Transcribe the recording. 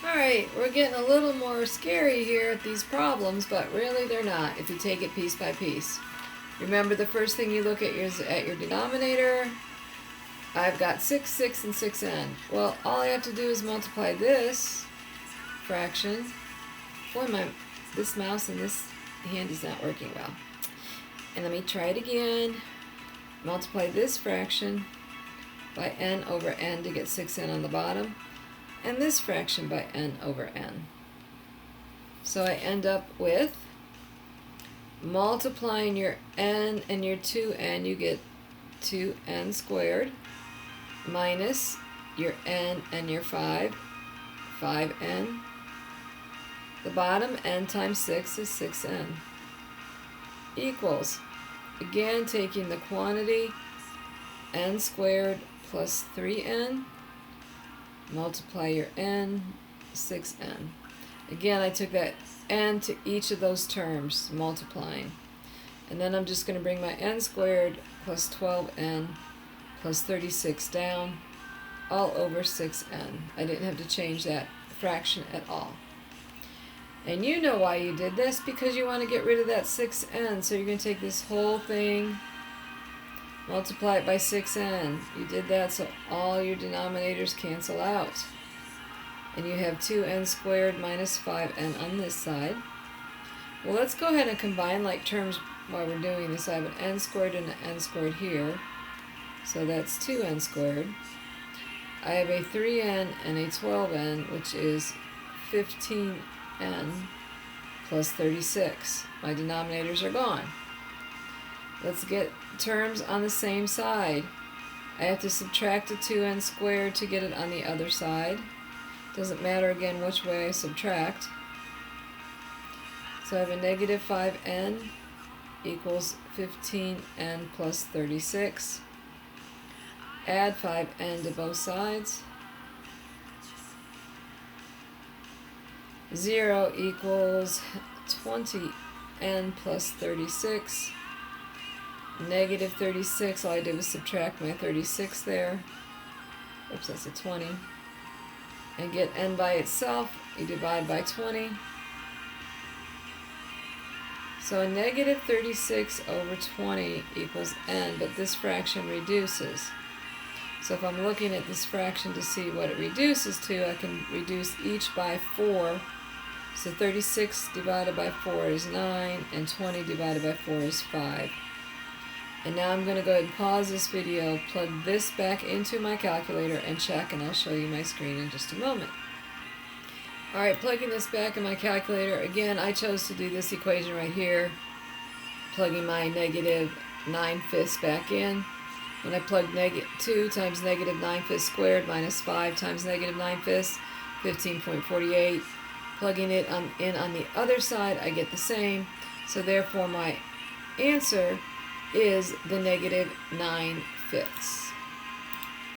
Alright, we're getting a little more scary here at these problems, but really they're not if you take it piece by piece. Remember, the first thing you look at is at your denominator. I've got 6, 6, and 6n. Well, all I have to do is multiply this fraction. Boy, this mouse and this hand is not working well. And let me try it again. Multiply this fraction by n over n to get 6n on the bottom, and this fraction by n over n. So I end up with multiplying your n and your 2n, you get 2n squared, minus your n and your 5, 5n. The bottom, n times 6 is 6n, equals, again taking the quantity, n squared plus 3n, multiply your n, 6n. Again, I took that n to each of those terms, multiplying. And then I'm just going to bring my n squared plus 12n plus 36 down, all over 6n. I didn't have to change that fraction at all. And you know why you did this, because you want to get rid of that 6n. So you're going to take this whole thing, multiply it by 6n. You did that so all your denominators cancel out. And you have 2n squared minus 5n on this side. Well, let's go ahead and combine like terms while we're doing this. I have an n squared and an n squared here. So that's 2n squared. I have a 3n and a 12n, which is 15n plus 36. My denominators are gone. Let's get terms on the same side. I have to subtract the 2n squared to get it on the other side. Doesn't matter again which way I subtract. So I have a negative 5n equals 15n plus 36. Add 5n to both sides. 0 equals 20n plus 36. Negative 36, all I did was subtract my 36 there. Oops, that's a 20. And get n by itself, you divide by 20. So a negative 36 over 20 equals n, but this fraction reduces. So if I'm looking at this fraction to see what it reduces to, I can reduce each by 4. So 36 divided by 4 is 9, and 20 divided by 4 is 5. And now I'm going to go ahead and pause this video, plug this back into my calculator, and check, and I'll show you my screen in just a moment. Alright, plugging this back in my calculator. Again, I chose to do this equation right here, plugging my negative 9/5 back in. When I plug 2 times negative 9/5 squared minus 5 times negative 9/5, 15.48. Plugging it in on the other side, I get the same. So therefore my answer is the negative 9/5.